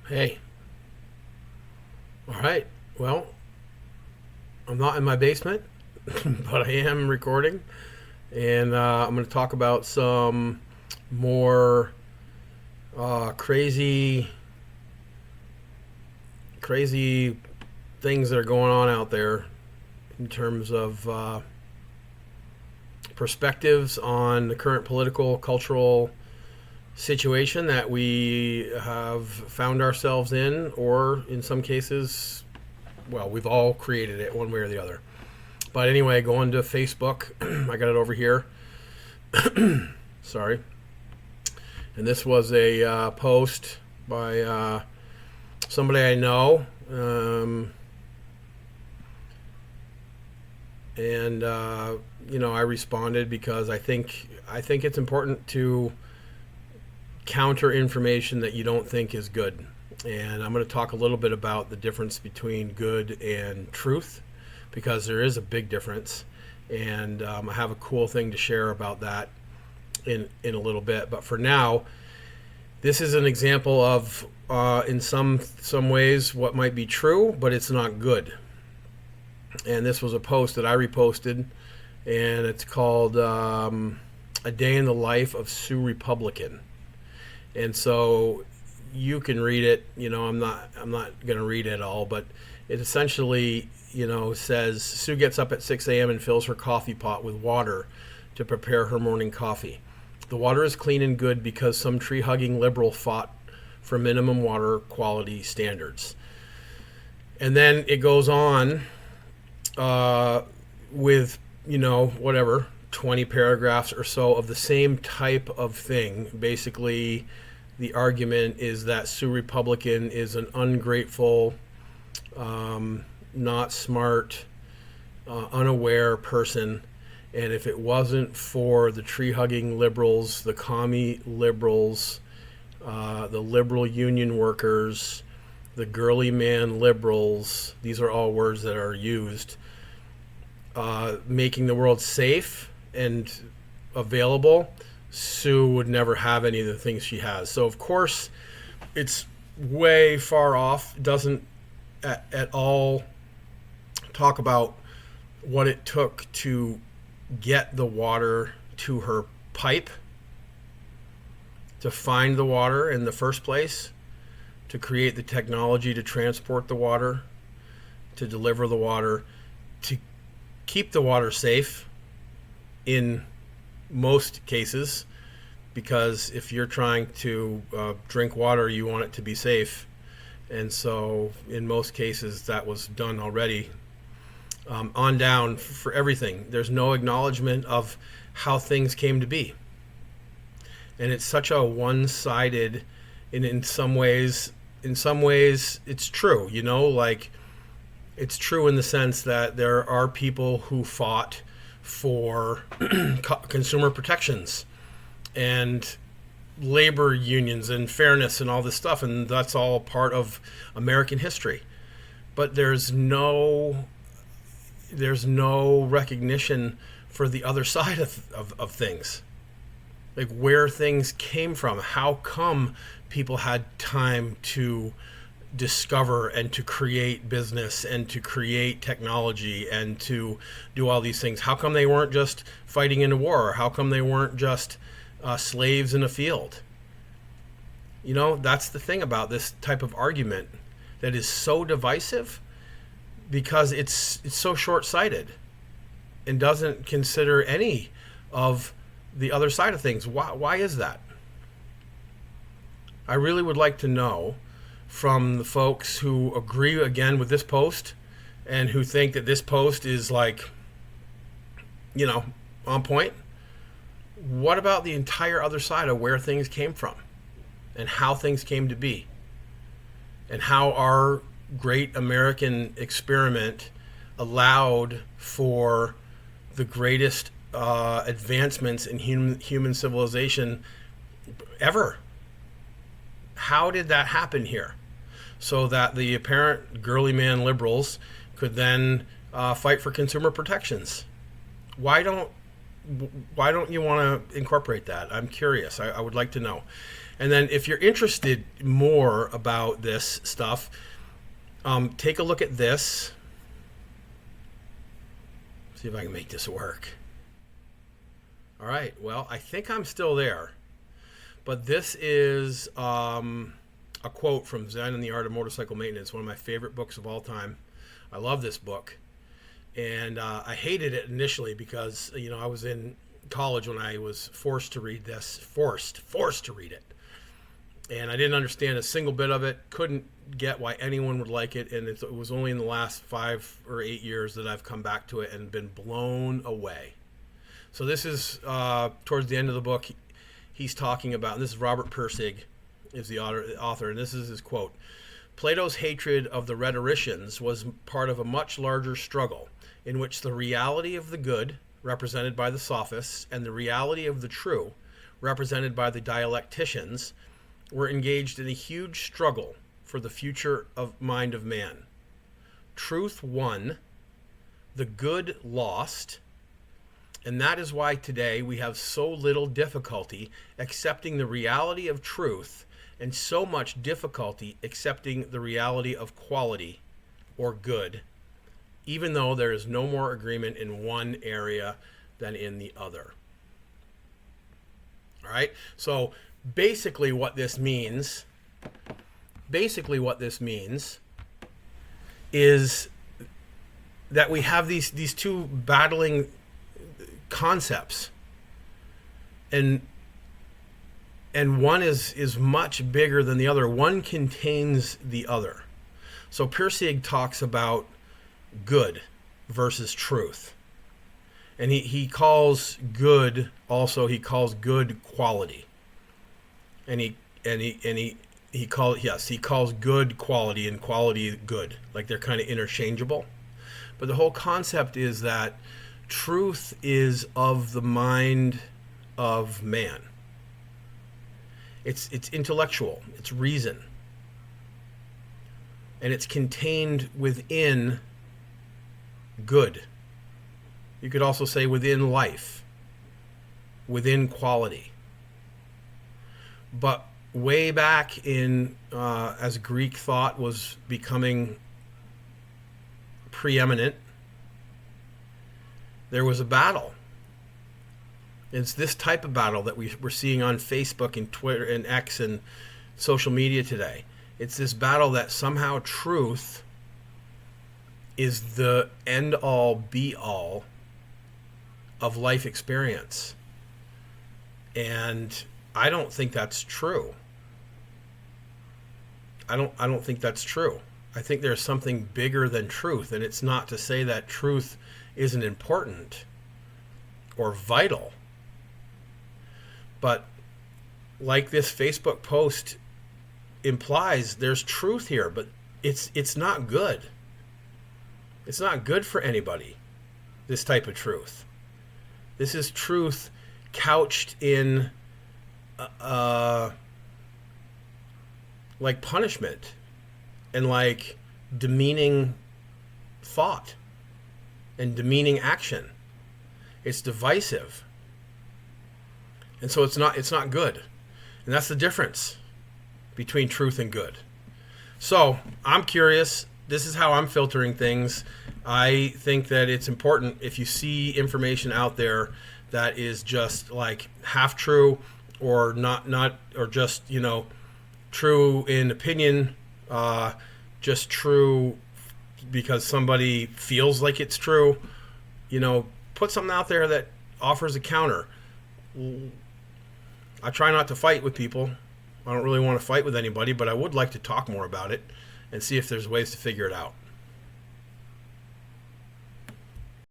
Hey, all right. Well, I'm not in my basement, but I am recording, and I'm going to talk about some more crazy, crazy things that are going on out there in terms of perspectives on the current political, cultural situation that we have found ourselves in, or in some cases, well, we've all created it one way or the other. But anyway, going to Facebook, I got it over here. Sorry. And this was a post by somebody I know. And I responded because I think it's important to counter information that you don't think is good. And I'm going to talk a little bit about the difference between good and truth, because there is a big difference. And I have a cool thing to share about that in a little bit. But for now, this is an example of, in some ways, what might be true, but it's not good. And this was a post that I reposted, and it's called "A Day in the Life of Sue Republican." And so you can read it. I'm not going to read it all, but it essentially, says Sue gets up at 6 a.m. and fills her coffee pot with water to prepare her morning coffee. The water is clean and good because some tree-hugging liberal fought for minimum water quality standards. And then it goes on with, 20 paragraphs or so of the same type of thing. Basically, the argument is that Sue Republican is an ungrateful, not smart, unaware person. And if it wasn't for the tree-hugging liberals, the commie liberals, the liberal union workers, the girly man liberals, these are all words that are used, making the world safe and available, Sue would never have any of the things she has. So, of course, it's way far off. It doesn't at all talk about what it took to get the water to her pipe, to find the water in the first place, to create the technology to transport the water, to deliver the water, to keep the water safe in most cases, because if you're trying to drink water, you want it to be safe. And so in most cases that was done already. On down for everything, there's no acknowledgement of how things came to be. And it's such a one-sided, and in some ways it's true, it's true in the sense that there are people who fought for consumer protections and labor unions and fairness and all this stuff, and that's all part of American history. But there's no recognition for the other side of things, like where things came from. How come people had time to discover and to create business and to create technology and to do all these things? How come they weren't just fighting in a war? How come they weren't just slaves in a field? That's the thing about this type of argument that is so divisive, because it's so short-sighted and doesn't consider any of the other side of things. Why is that? I really would like to know from the folks who agree again with this post and who think that this post is on point. What about the entire other side of where things came from and how things came to be, and how our great American experiment allowed for the greatest advancements in human civilization ever? How did that happen here? So that the apparent girly man liberals could then fight for consumer protections. Why don't why don't you want to incorporate that? I'm curious. I would like to know. And then if you're interested more about this stuff, take a look at this. See if I can make this work. All right. Well, I think I'm still there. But this is a quote from Zen and the Art of Motorcycle Maintenance, one of my favorite books of all time. I love this book. And I hated it initially because, I was in college when I was forced to read this. Forced to read it. And I didn't understand a single bit of it. Couldn't get why anyone would like it. And it was only in the last 5 or 8 years that I've come back to it and been blown away. So this is towards the end of the book. He's talking about, and this is Robert Pirsig is the author, and this is his quote. Plato's hatred of the rhetoricians was part of a much larger struggle in which the reality of the good, represented by the sophists, and the reality of the true, represented by the dialecticians, were engaged in a huge struggle for the future of mind of man. Truth won, the good lost, and that is why today we have so little difficulty accepting the reality of truth and so much difficulty accepting the reality of quality or good, even though there is no more agreement in one area than in the other. All right? So basically what this means is that we have these two battling concepts, and one is much bigger than the other. One contains the other. So Pirsig talks about good versus truth, and he calls good quality, and he calls good quality and quality good, like they're kind of interchangeable. But the whole concept is that truth is of the mind of man. It's intellectual, it's reason. And it's contained within good. You could also say within life, within quality. But way back in, as Greek thought was becoming preeminent, there was a battle. It's this type of battle that we're seeing on Facebook and Twitter and X and social media today. It's this battle that somehow truth is the end-all, be-all of life experience. And I don't think that's true. I don't think that's true. I think there's something bigger than truth, and it's not to say that truth isn't important or vital. But like this Facebook post implies, there's truth here, but it's not good. It's not good for anybody, this type of truth. This is truth couched in like punishment and like demeaning thought and demeaning action. It's divisive. And so it's not good. And that's the difference between truth and good. So I'm curious. This is how I'm filtering things. I think that it's important if you see information out there that is just like half true or not or just, true in opinion, just true because somebody feels like it's true, put something out there that offers a counter. I try not to fight with people. I don't really want to fight with anybody, but I would like to talk more about it and see if there's ways to figure it out.